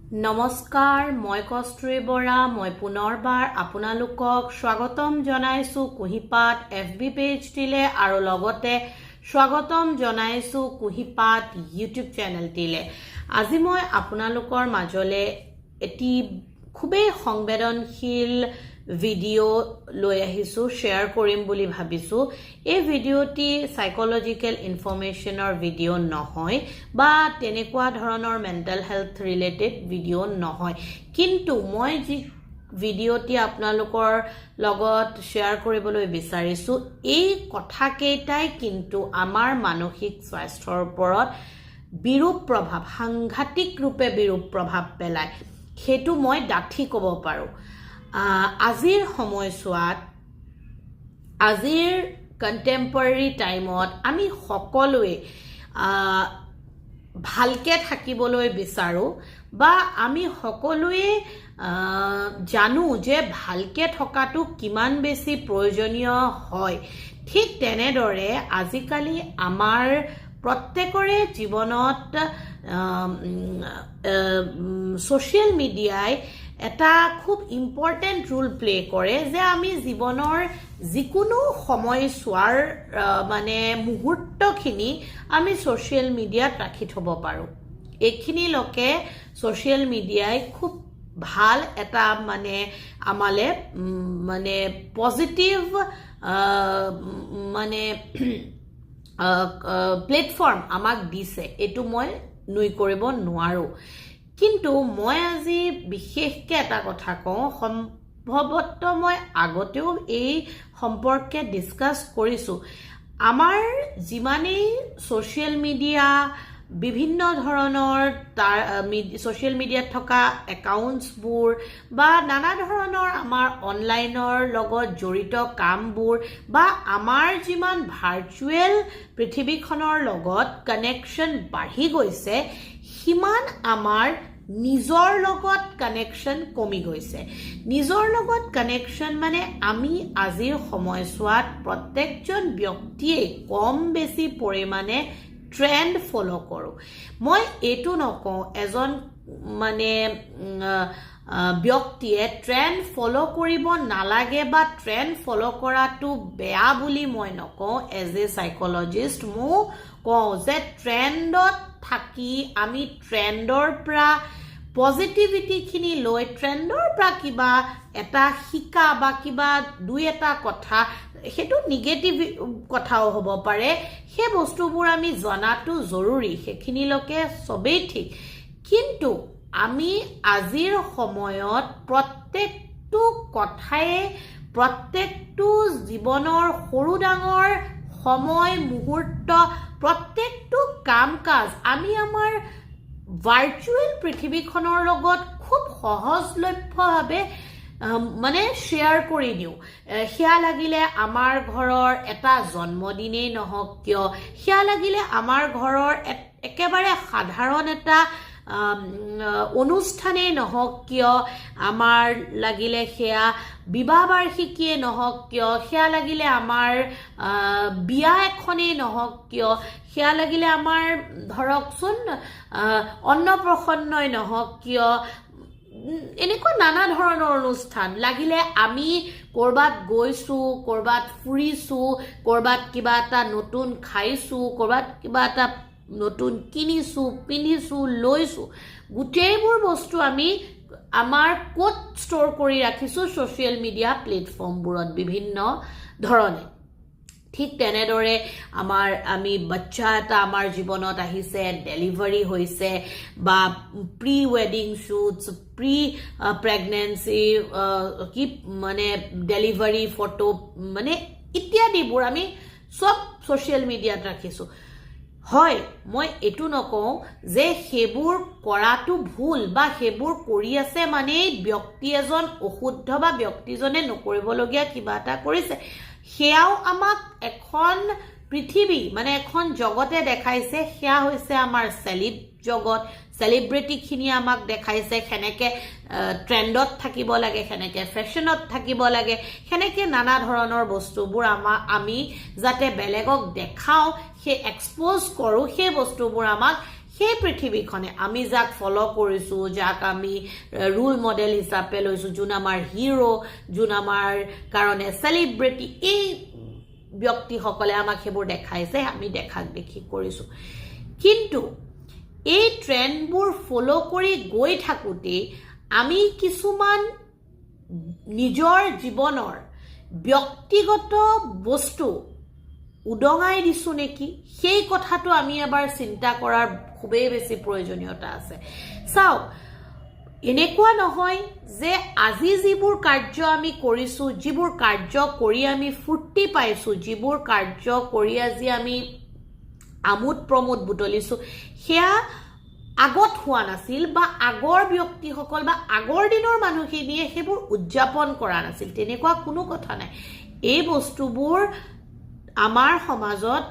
নমস্কাৰ মই কস্তুৰী বৰা মই পুনৰবাৰ আপোনালোকক স্বাগতম জনাইছো কুহিপাত এফবি পেজটিলে আৰু লগতে স্বাগতম জনাইছো কুহিপাত ইউটিউব চেনেলটিলে আজি মই আপোনালোকৰ মাজলে এটি খুবেই সংবেদনশীল ভিডিও লৈ আহিছো শেয়াৰ কৰিম বুলি ভাবিছো এই ভিডিওটি সাইকোলজিক্যাল ইনফৰমেশনৰ ভিডিও নহয় বা তেনেকুৱা ধৰণৰ মেন্টাল হেলথ ৰিলেটেড ভিডিও নহয় কিন্তু মই যি ভিডিওটি আপোনালোকৰ লগত শেয়াৰ কৰিবলৈ বিচাৰিছো এই কথাকেইটাই কিন্তু আমাৰ মানসিক স্বাস্থ্যৰ ওপৰত বিৰূপ প্ৰভাৱ সাংঘাতিক ৰূপে বিৰূপ প্ৰভাৱ পেলায় হেতু মই ডাঠি ক'ব পাৰো আজিৰ সময়ছোৱাত আজিৰ কন্টেম্পৰাৰী টাইমত আমি সকলোৱে ভালকে থাকিবলৈ বিচাৰো বা আমি সকলোৱে জানো যে ভালকে থকাটো কিমান বেছি প্ৰয়োজনীয় হয় ঠিক তেনেদৰে আজিকালি আমাৰ প্ৰত্যেকৰে জীৱনত সোশ্যাল মিডিয়াই এটা খুব ইম্পৰ্টেন্ট ৰোল প্লে কৰে যে আমি জীৱনৰ যিকোনো সময়ছোৱাৰ মানে মুহূৰ্তখিনি আমি সোশ্যাল মিডিয়াত ৰাখি থব পাৰো এইখিনি লকে সোশ্যাল মিডিয়াই খুব ভাল এটা মানে আমালে মানে পজিটিভ মানে প্লেটফৰ্ম আমাক দিছে এটো মই নুই কৰিব নোৱাৰো কিন্তু মই আজি বিশেষকে এটা কথা কওঁ সম্ভৱতঃ মই আগতেও এই সম্পৰ্কে ডিসকাস কৰিছো আমাৰ যিমানেই সোশ্যাল মিডিয়া বিভিন্ন ধৰণৰ সোশ্যাল মিডিয়াত থকা একাউণ্টছবোৰ বা নানা ধৰণৰ আমাৰ অনলাইনৰ লগত জড়িত কামবোৰ বা আমাৰ যিমান ভাৰ্চুৱেল পৃথিৱীখনৰ লগত কানেকশ্যন বাঢ়ি গৈছে সিমান আমাৰ নিজৰ লগত কানেকশ্যন কমি গৈছে নিজৰ লগত কানেকশ্যন মানে আমি আজিৰ সময়ছোৱাত প্ৰত্যেকজন ব্যক্তিয়ে কম বেছি পৰিমাণে ট্ৰেন্ড ফলো কৰো মই এটো নকওঁ এজন মানে ব্যক্তিয়ে ট্ৰেন্ড ফলো কৰিব নালাগে বা ট্ৰেন্ড ফলো কৰাটো বেয়া বুলি মই নকওঁ এজ এ সাইকোলজিষ্ট মো কওঁ যে ট্ৰেন্ডত থাকি আমি ট্ৰেন্ডৰ পৰা পজিটিভিটি খিনি লৈ ট্ৰেন্ডৰ পৰা কিবা এটা শিকা বা কিবা দুই এটা কথা হেতু নিগেটিভ কথাও হ'ব পাৰে হে বস্তুবোৰ আমি জনাটো জৰুৰী হেখিনি লকে সবেই ঠিক কিন্তু আমি আজিৰ সময়ত প্ৰত্যেকটো কথাই প্ৰত্যেকটো জীৱনৰ সৰু ডাঙৰ সময় মুহূৰ্ত প্ৰত্যেকটো কাম কাজ আমি আমাৰ ভাৰ্চুৱেল পৃথিৱীখনৰ লগত খুব সহজলভ্যভাৱে মানে শেয়াৰ কৰি দিও হিয়া লাগিলে আমাৰ ঘৰৰ এটা জন্মদিনেই নহওক কিয় হিয়া লাগিলে আমাৰ ঘৰৰ একেবাৰে সাধাৰণ এটা অনুষ্ঠানেই নহওক কিয় আমাৰ লাগিলে হেয়া বিবাহ বাৰ্ষিকীয়ে নহওক কিয় হেয়া লাগিলে আমাৰ বিয়া এখনেই নহওক কিয় হেয়া লাগিলে আমাৰ ধৰকচোন অন্নপ্ৰসন্নই নহওক কিয় এনেকুৱা নানা ধৰণৰ অনুষ্ঠান লাগিলে আমি কৰবাত গৈছো কৰবাত ফুৰিছো কৰবাত কিবা এটা নতুন খাইছো কৰবাত কিবা এটা নতুন কিনিছো পিন্ধিছো লৈছো গুটেইবোৰ বস্তু আমি আমাৰ কোড ষ্টৰ কৰি ৰাখিছো সোশ্যাল মিডিয়া প্লেটফৰ্মবোৰত বিভিন্ন ধৰণে ঠিক তেনেদৰে আমি বাচ্চা এটা আমাৰ জীৱনত আহিছে ডেলিভাৰি হৈছে বা প্ৰি ৱেডিং শ্বুটছ প্ৰি প্ৰেগনেন্সি কি মানে ডেলিভাৰি ফটো মানে ইত্যাদিবোৰ আমি সব সোশ্যাল মিডিয়াত ৰাখিছো হয় মই এটো নকওঁ যে হেবোৰ কৰাটো ভুল বা হেবোৰ কৰি আছে মানে ব্যক্তি এজন অশুদ্ধ বা ব্যক্তিজনে নকৰিবলগীয়া কিবা এটা কৰিছে হেয়াও আমাক এখন পৃথিৱী মানে এখন জগতে দেখাইছে হেয়া হৈছে আমাৰ সেলিব জগত সেলিব্ৰিটি খিনি আমাক দেখাইছে কেনেকে ট্ৰেন্ডত থাকিব লাগে কেনেকে ফেশনত থাকিব লাগে কেনেকে নানা ধৰণৰ বস্তুবোৰ আমি যাতে বেলেগক দেখাও হে এক্সপোজ কৰো হে বস্তুবোৰ আমাক সেই পৃথিৱীখনে আমি যাক ফলো কৰিছোঁ, যাক আমি ৰোল মডেল হিচাপে লৈছোঁ, যোন আমাৰ হিৰো, যোন আমাৰ কাৰণে চেলিব্ৰিটি, এই ব্যক্তিসকলে আমাক সেইবোৰ দেখাইছে, আমি দেখাক দেখি কৰিছোঁ। কিন্তু এই ট্ৰেণ্ডবোৰ ফলো কৰি গৈ থাকোঁতে আমি কিছুমান নিজৰ জীৱনৰ ব্যক্তিগত বস্তু উদঙাই দিছোঁ নেকি, সেই কথাটো আমি এবাৰ চিন্তা কৰাৰ খুবেই বেছি প্ৰয়োজনীয়তা আছে। চাওক, এনেকুৱা নহয় যে আজি যিবোৰ কাৰ্য আমি কৰিছোঁ, যিবোৰ কাৰ্য কৰি আমি ফূৰ্তি পাইছোঁ, যিবোৰ কাৰ্য কৰি আজি আমি আমোদ প্ৰমোদ বুটলিছোঁ, সেয়া আগত হোৱা নাছিল বা আগৰ ব্যক্তিসকল বা আগৰ দিনৰ মানুহখিনিয়ে সেইবোৰ উদযাপন কৰা নাছিল, তেনেকুৱা কোনো কথা নাই। এই বস্তুবোৰ আমাৰ সমাজত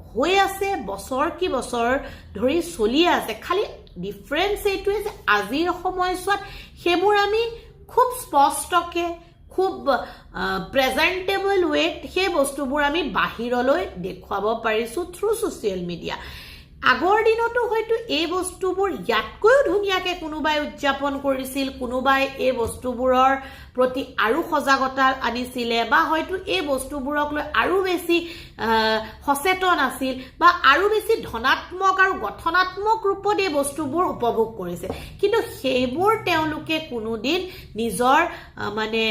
হৈ আছে, বছৰ কি বছৰ ধৰি চলি আছে। খালি ডিফাৰেঞ্চ এইটোৱে যে আজিৰ সময়ছোৱাত সেইবোৰ আমি খুব স্পষ্টকৈ, খুব প্ৰেজেণ্টেবল ৱেত সেই বস্তুবোৰ আমি বাহিৰলৈ দেখুৱাব পাৰিছোঁ থ্ৰু ছ'চিয়েল মিডিয়া। আগৰ দিনতো হয়তো এই বস্তুবোৰ ইয়াতকৈও ধুনীয়াকৈ কোনোবাই উদযাপন কৰিছিল, কোনোবাই এই বস্তুবোৰৰ প্ৰতি আৰু সজাগতা আনিছিলে, বা হয়তো এই বস্তুবোৰক লৈ আৰু বেছি সচেতন আছিল, বা আৰু বেছি ধনাত্মক আৰু গঠনাত্মক ৰূপত এই বস্তুবোৰ উপভোগ কৰিছে। কিন্তু সেইবোৰ তেওঁলোকে কোনোদিন নিজৰ মানে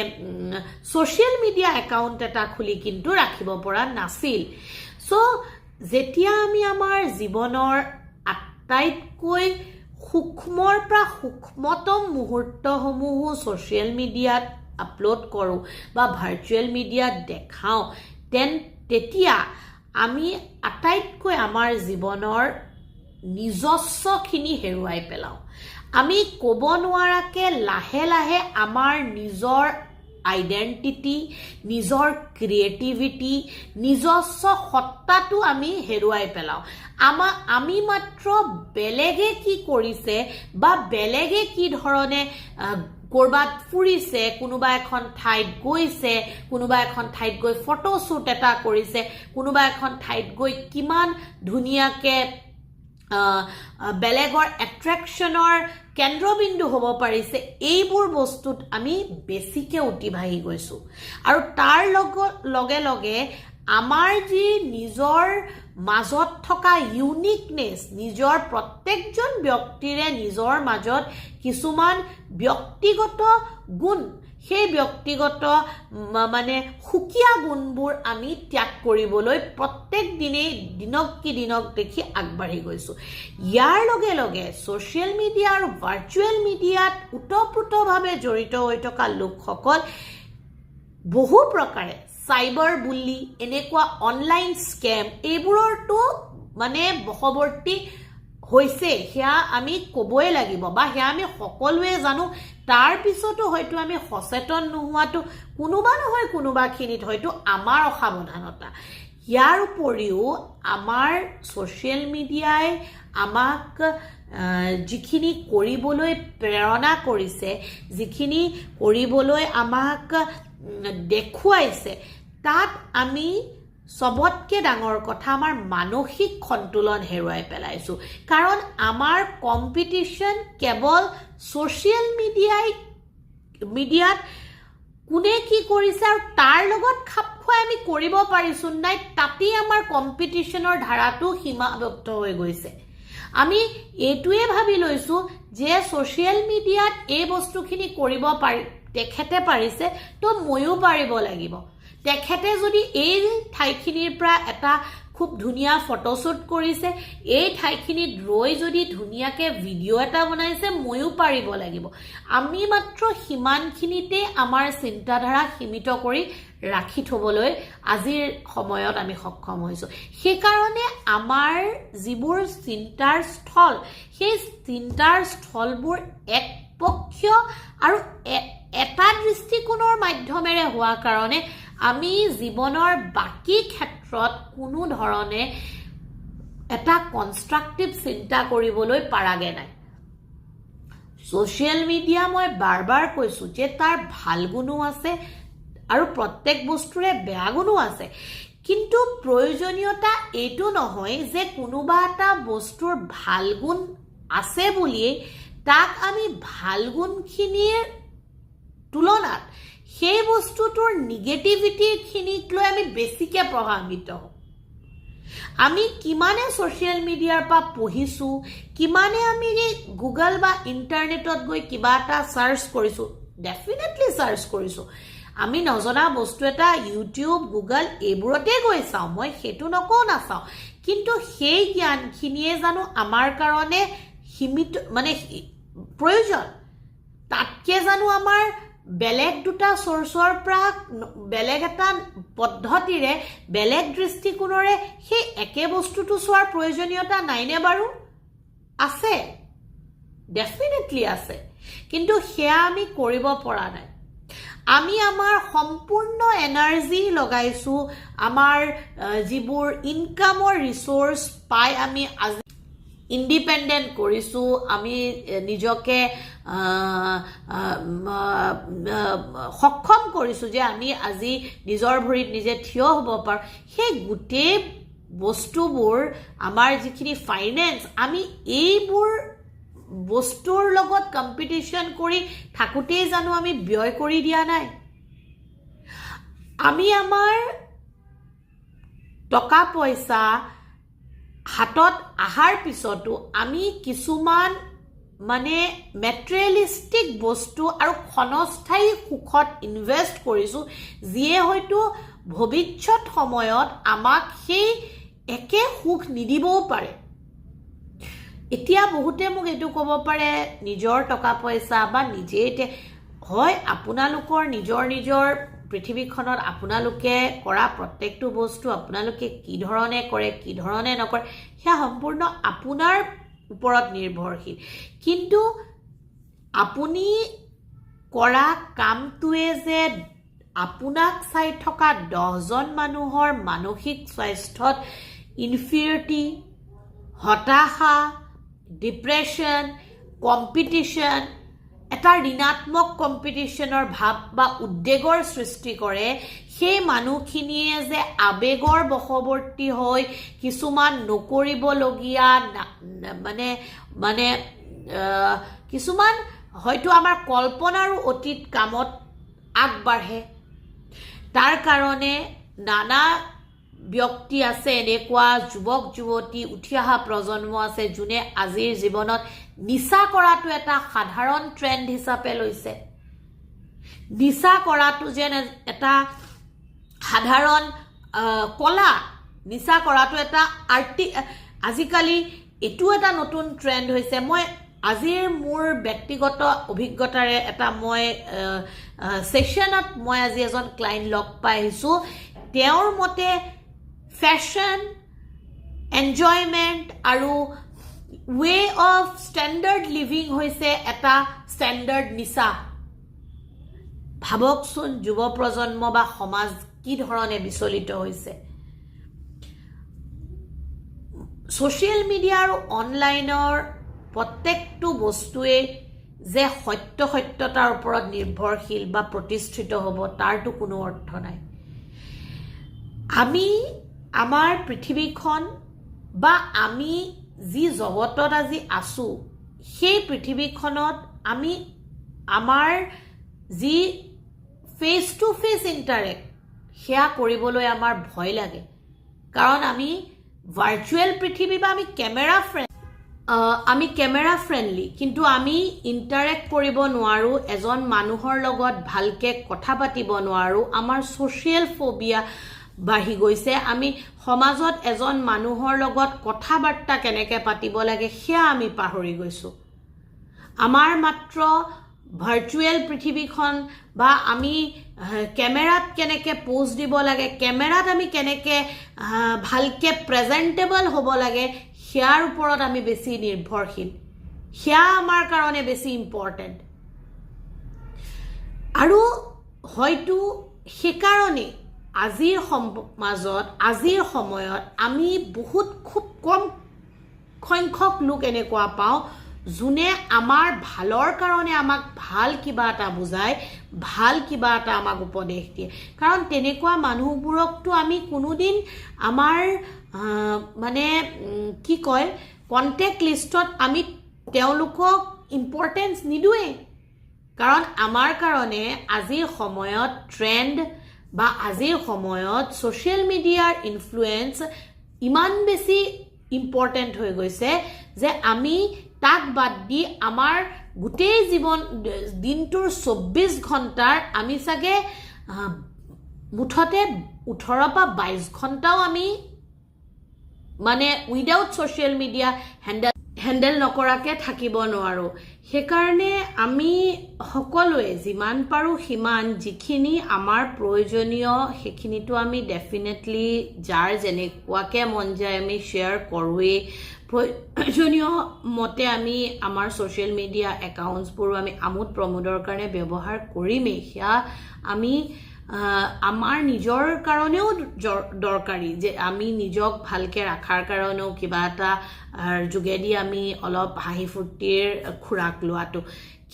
ছ'চিয়েল মিডিয়া একাউণ্ট এটা খুলি কিন্তু ৰাখিব পৰা নাছিল। যেতিয়া আমি আমাৰ জীৱনৰ আটাইতকৈ সূক্ষ্মৰ পৰা সূক্ষ্মতম মুহূৰ্তসমূহো ছ'চিয়েল মিডিয়াত আপলোড কৰোঁ বা ভাৰ্চুৱেল মিডিয়াত দেখাওঁ, তেতিয়া আমি আটাইতকৈ আমাৰ জীৱনৰ নিজস্বখিনি হেৰুৱাই পেলাওঁ। আমি ক'ব নোৱাৰাকৈ লাহে লাহে আমাৰ নিজৰ আইডেণ্টিটি, নিজৰ ক্ৰিয়েটিভিটি, নিজস্ব সত্তাটো আমি হেৰুৱাই পেলাওঁ। আমি মাত্ৰ বেলেগে কি কৰিছে বা বেলেগে কি ধৰণে ক'ৰবাত ফুৰিছে, কোনোবা এখন ঠাইত গৈছে, কোনোবা এখন ঠাইত গৈ ফটোশ্বুট এটা কৰিছে, কোনোবা এখন ঠাইত গৈ কিমান ধুনীয়াকৈ বেলেগৰ এট্ৰেকশ্যনৰ কেন্দ্ৰবিন্দু হ'ব পাৰিছে, এইবোৰ বস্তুত আমি বেছিকৈ উতিবাঢ়ি গৈছোঁ। আৰু তাৰ লগে লগে আমাৰ যি নিজৰ মাজত থকা ইউনিকনেছ, নিজৰ প্ৰত্যেকজন ব্যক্তিৰে নিজৰ মাজত কিছুমান ব্যক্তিগত গুণ, সেই ব্যক্তিগত মানে সুকীয়া গুণবোৰ আমি ত্যাগ কৰিবলৈ প্ৰত্যেক দিনেই দিনক কি দিনক দেখি আগবাঢ়ি গৈছোঁ। ইয়াৰ লগে লগে ছ'চিয়েল মিডিয়া আৰু ভাৰ্চুৱেল মিডিয়াত ওতঃপ্ৰোতভাৱে জড়িত হৈ থকা লোকসকল বহু প্ৰকাৰে চাইবাৰ বুলি, এনেকুৱা অনলাইন স্কেম, এইবোৰৰতো মানে বশৱৰ্তী হৈছে, সেয়া আমি ক'বই লাগিব বা সেয়া আমি সকলোৱে জানো। তাৰ পিছতো হয়তো আমি সচেতন নোহোৱাটো কোনোবা নহয় কোনোবাখিনিত হয়তো আমাৰ অসাৱধানতা। ইয়াৰ উপৰিও আমাৰ ছ'চিয়েল মিডিয়াই আমাক যিখিনি কৰিবলৈ প্ৰেৰণা কৰিছে, যিখিনি কৰিবলৈ আমাক দেখুৱাইছে, তাত আমি চবতকৈ ডাঙৰ কথা আমাৰ মানসিক সন্তুলন হেৰুৱাই পেলাইছোঁ। কাৰণ আমাৰ কম্পিটিশ্যন কেৱল ছ'চিয়েল মিডিয়াত কোনে কি কৰিছে আৰু তাৰ লগত খাপ খুৱাই আমি কৰিব পাৰিছোঁ নাই, তাতেই আমাৰ কম্পিটিশ্যনৰ ধাৰাটো সীমাবদ্ধ হৈ গৈছে। আমি এইটোৱে ভাবি লৈছোঁ যে ছ'চিয়েল মিডিয়াত এই বস্তুখিনি কৰিব তেখেতে পাৰিছে, তো ময়ো পাৰিব লাগিব। তেখেতে যদি এই ঠাইখিনিৰ পৰা এটা খুব ধুনীয়া ফটোশ্বুট কৰিছে, এই ঠাইখিনিত ৰৈ যদি ধুনীয়াকৈ ভিডিঅ' এটা বনাইছে, ময়ো পাৰিব লাগিব। আমি মাত্ৰ সিমানখিনিতে আমাৰ চিন্তাধাৰা সীমিত কৰি ৰাখি থ'বলৈ আজিৰ সময়ত আমি সক্ষম হৈছোঁ। সেইকাৰণে আমাৰ যিবোৰ চিন্তাৰ স্থল, সেই চিন্তাৰ স্থলবোৰ একপক্ষীয় আৰু এটা দৃষ্টিকোণৰ মাধ্যমেৰে হোৱা কাৰণে আমি জীৱনৰ বাকী ক্ষেত্ৰত কোনো ধৰণে এটা কনষ্ট্ৰাকটিভ চিন্তা কৰিবলৈ পাৰাগে নাই। ছ'চিয়েল মিডিয়া মই বাৰ বাৰ কৈছোঁ যে তাৰ ভাল গুণো আছে আৰু প্ৰত্যেক বস্তুৰে বেয়া গুণো আছে, কিন্তু প্ৰয়োজনীয়তা এইটো নহয় যে কোনোবা এটা বস্তুৰ ভাল গুণ আছে বুলিয়ে তাক আমি ভাল গুণখিনিৰ তুলনাত সেই বস্তুটোৰ নিগেটিভিটিখিনিক লৈ আমি বেছিকৈ প্ৰভাৱিত হওঁ আমি কিমানে ছ'চিয়েল মিডিয়াৰ পৰা পঢ়িছোঁ কিমানে আমি গুগল বা ইণ্টাৰনেটত গৈ কিবা এটা চাৰ্চ কৰিছোঁ ডেফিনেটলি চাৰ্চ কৰিছোঁ আমি নজনা বস্তু এটা ইউটিউব গুগল এইবোৰতে গৈ চাওঁ মই সেইটো নকওঁ নাচাওঁ কিন্তু সেই জ্ঞানখিনিয়ে জানো আমাৰ কাৰণে সীমিত মানে প্ৰয়োজন তাতকৈ জানো আমাৰ বেলেগ দুটা চ'ৰ্চৰ পৰা বেলেগ এটা পদ্ধতিৰে বেলেগ দৃষ্টিকোণৰে সেই একে বস্তুটো চোৱাৰ প্ৰয়োজনীয়তা নাইনে বাৰু আছে ডেফিনেটলি আছে কিন্তু সেয়া আমি কৰিব পৰা নাই আমি আমাৰ সম্পূৰ্ণ এনাৰ্জি লগাইছোঁ আমাৰ যিবোৰ ইনকামৰ ৰিচোৰ্চ পাই আমি আজি ইণ্ডিপেণ্ডেণ্ট কৰিছোঁ আমি নিজকে সক্ষম কৰিছোঁ যে আমি আজি নিজৰ ভৰিত নিজে থিয় হ'ব পাৰোঁ সেই গোটেই বস্তুবোৰ আমাৰ যিখিনি ফাইনেন্স আমি এইবোৰ বস্তুৰ লগত কম্পিটিশ্যন কৰি থাকোঁতেই জানো আমি ব্যয় কৰি দিয়া নাই আমি আমাৰ টকা পইচা হাতত আহাৰ পিছতো আমি কিছুমান মানে মেটেৰিয়েলিষ্টিক বস্তু আৰু ক্ষণস্থায়ী সুখত ইনভেষ্ট কৰিছোঁ যিয়ে হয়তো ভৱিষ্যত সময়ত আমাক সেই একে সুখ নিদিবও পাৰে এতিয়া বহুতে মোক এইটো ক'ব পাৰে নিজৰ টকা পইচা বা নিজে হয় আপোনালোকৰ নিজৰ পৃথিৱীখনত আপোনালোকে কৰা প্ৰত্যেকটো বস্তু আপোনালোকে কি ধৰণে কৰে কি ধৰণে নকৰে সেয়া সম্পূৰ্ণ আপোনাৰ ওপৰত নিৰ্ভৰশীল কিন্তু আপুনি কৰা কামটোৱে যে আপোনাক চাই থকা 10জন মানুহৰ মানসিক স্বাস্থ্যত ইনফিৰিয়ৰিটি হতাশা ডিপ্ৰেশ্যন কম্পিটিশ্যন এটা ঋণাত্মক কম্পিটিশ্যনৰ ভাৱ বা উদ্বেগৰ সৃষ্টি কৰে সেই মানুহখিনিয়ে যে আবেগৰ বশৱৰ্তী হৈ কিছুমান নকৰিবলগীয়া মানে কিছুমান হয়তো আমাৰ কল্পনাৰো অতীত কামত আগবাঢ়ে তাৰ কাৰণে নানা ব্যক্তি আছে এনেকুৱা যুৱক যুৱতী উঠি অহা প্ৰজন্ম আছে যোনে আজিৰ জীৱনত নিচা কৰাটো এটা সাধাৰণ ট্ৰেণ্ড হিচাপে লৈছে নিচা কৰাটো যেন এটা সাধাৰণ কলা নিচা কৰাটো এটা আজিকালি এইটো এটা নতুন ট্ৰেণ্ড হৈছে মই আজিৰ মোৰ ব্যক্তিগত অভিজ্ঞতাৰে এটা মই সেশনত মই আজি এজন ক্লায়েণ্ট লগ পাই আহিছোঁ তেওঁৰ মতে ফেশ্বন এনজয়মেণ্ট আৰু ৱে অফ ষ্টেণ্ডাৰ্ড লিভিং হৈছে এটা ষ্টেণ্ডাৰ্ড নিচা ভাবকচোন যুৱ প্ৰজন্ম বা সমাজ কি ধৰণে বিচলিত হৈছে ছ'চিয়েল মিডিয়া আৰু অনলাইনৰ প্ৰত্যেকটো বস্তুৱে যে সত্যতাৰ ওপৰত নিৰ্ভৰশীল বা প্ৰতিষ্ঠিত হ'ব তাৰতো কোনো অৰ্থ নাই আমি আমাৰ পৃথিৱীখন বা আমি যি জগতত আজি আছোঁ সেই পৃথিৱীখনত আমি আমাৰ যি ফেচ টু ফেচ ইণ্টাৰেক্ট সেয়া কৰিবলৈ আমাৰ ভয় লাগে কাৰণ আমি ভাৰ্চুৱেল পৃথিৱী বা আমি কেমেৰা ফ্ৰেণ্ডলি কিন্তু আমি ইণ্টাৰেক্ট কৰিব নোৱাৰোঁ এজন মানুহৰ লগত ভালকৈ কথা পাতিব নোৱাৰোঁ আমাৰ ছ'চিয়েল ফোবিয়া বাঢ়ি গৈছে আমি সমাজত এজন মানুহৰ লগত কথা বাৰ্তা কেনেকৈ পাতিব লাগে সেয়া আমি পাহৰি গৈছোঁ আমাৰ মাত্ৰ ভাৰ্চুৱেল পৃথিৱীখন বা আমি কেমেৰাত কেনেকৈ পোজ দিব লাগে কেমেৰাত আমি কেনেকৈ ভালকৈ প্ৰেজেণ্টেবল হ'ব লাগে সেয়াৰ ওপৰত আমি বেছি নিৰ্ভৰশীল সেয়া আমাৰ কাৰণে বেছি ইম্পৰ্টেণ্ট আৰু হয়তো সেইকাৰণে আজিৰ সমাজত আজিৰ সময়ত আমি খুব কম সংখ্যক লোক এনেকুৱা পাওঁ যোনে আমাৰ ভালৰ কাৰণে আমাক ভাল কিবা এটা বুজায়, ভাল কিবা এটা আমাক উপদেশ দিয়ে। কাৰণ তেনেকুৱা মানুহবোৰকতো আমি কোনোদিন আমাৰ মানে কি কয় কণ্টেক্ট লিষ্টত আমি তেওঁলোকক ইম্পৰ্টেঞ্চ নিদোৱেই। কাৰণ আমাৰ কাৰণে আজিৰ সময়ত ট্ৰেণ্ড বা আজিৰ সময়ত ছ'চিয়েল মিডিয়াৰ ইনফ্লুৱেঞ্চ ইমান বেছি ইম্পৰ্টেণ্ট হৈ গৈছে যে আমি তাক বাদ দি আমাৰ গোটেই দিনটোৰ 24 ঘণ্টাৰ আমি চাগে মুঠতে 18 পৰা 22 ঘণ্টাও আমি মানে উইদাউট ছ'চিয়েল মিডিয়া হেণ্ডেল নকৰাকৈ থাকিব নোৱাৰোঁ। সেইকাৰণে আমি সকলোৱে যিমান পাৰোঁ সিমান যিখিনি আমাৰ প্ৰয়োজনীয় সেইখিনিতো আমি ডেফিনেটলি যাৰ যেনেকুৱাকৈ মন যায় আমি শ্বেয়াৰ কৰোঁৱেই। প্ৰয়োজনীয় মতে আমি আমাৰ ছ'চিয়েল মিডিয়া একাউণ্টছবোৰো আমি আমোদ প্ৰমোদৰ কাৰণে ব্যৱহাৰ কৰিমেই। সেয়া আমি আমাৰ নিজৰ কাৰণেও দৰকাৰী যে আমি নিজক ভালকৈ ৰখাৰ কাৰণেও কিবা এটা যোগেদি আমি অলপ হাঁহি ফূৰ্তিৰ খোৰাক লোৱাটো।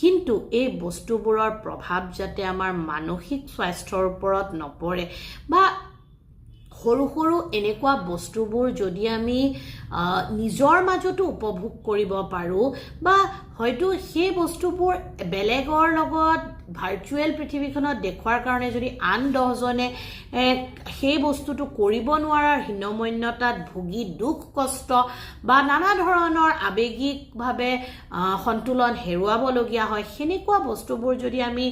কিন্তু এই বস্তুবোৰৰ প্ৰভাৱ যাতে আমাৰ মানসিক স্বাস্থ্যৰ ওপৰত নপৰে বা সৰু সৰু এনেকুৱা বস্তুবোৰ যদি আমি নিজৰ মাজতো উপভোগ কৰিব পাৰোঁ বা হয়তো সেই বস্তুবোৰ বেলেগৰ লগত ভাৰ্চুৱেল পৃথিৱীখনত দেখুৱাৰ কাৰণে যদি আন 10জনে সেই বস্তুটো কৰিব নোৱাৰাৰ হীনমন্যতাত ভুগি দুখ কষ্ট বা নানা ধৰণৰ আৱেগিকভাৱে সন্তুলন হেৰুৱাবলগীয়া হয়, সেনেকুৱা বস্তুবোৰ যদি আমি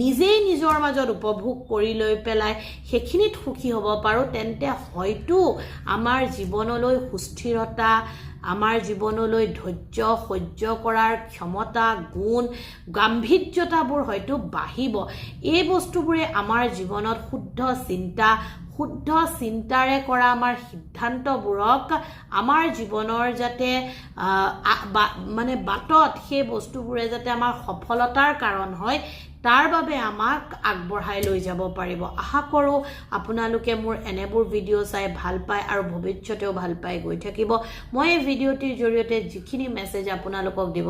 নিজেই নিজৰ মাজত উপভোগ কৰি লৈ পেলাই সেইখিনিত সুখী হ'ব পাৰোঁ, তেন্তে হয়তো আমাৰ জীৱনলৈ সুস্থিৰতা, আমাৰ জীৱনলৈ ধৈৰ্য সহ্য কৰাৰ ক্ষমতা, গুণ, গাম্ভীৰ্যতাবোৰ হয়তো বাঢ়িব। এই বস্তুবোৰে আমাৰ জীৱনত শুদ্ধ চিন্তাৰে কৰা আমাৰ সিদ্ধান্তবোৰক আমাৰ জীৱনৰ যাতে মানে বাটত সেই বস্তুবোৰে যাতে আমাৰ সফলতাৰ কাৰণ হয় তাৰ বাবে আমাক আগবঢ়াই লৈ যাব পাৰিব। আশা কৰোঁ আপোনালোকে মোৰ এনেবোৰ ভিডিঅ' চাই ভাল পায় আৰু ভৱিষ্যতেও ভাল পাই গৈ থাকিব। মই এই ভিডিঅ'টিৰ জৰিয়তে যিখিনি মেছেজ আপোনালোকক দিব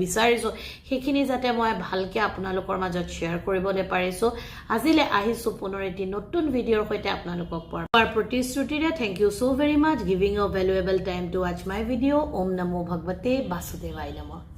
বিচাৰিছোঁ সেইখিনি যাতে মই ভালকৈ আপোনালোকৰ মাজত শ্বেয়াৰ কৰিবলৈ পাৰিছোঁ। আজিলৈ আহিছোঁ পুনৰ এটি নতুন ভিডিঅ'ৰ সৈতে আপোনালোকক পোৱাৰ প্ৰতিশ্ৰুতিৰে। Thank you so' very much giving you valuable time to watch my video'. ওম নমো ভগৱতে বাসুদেৱায় নমঃ।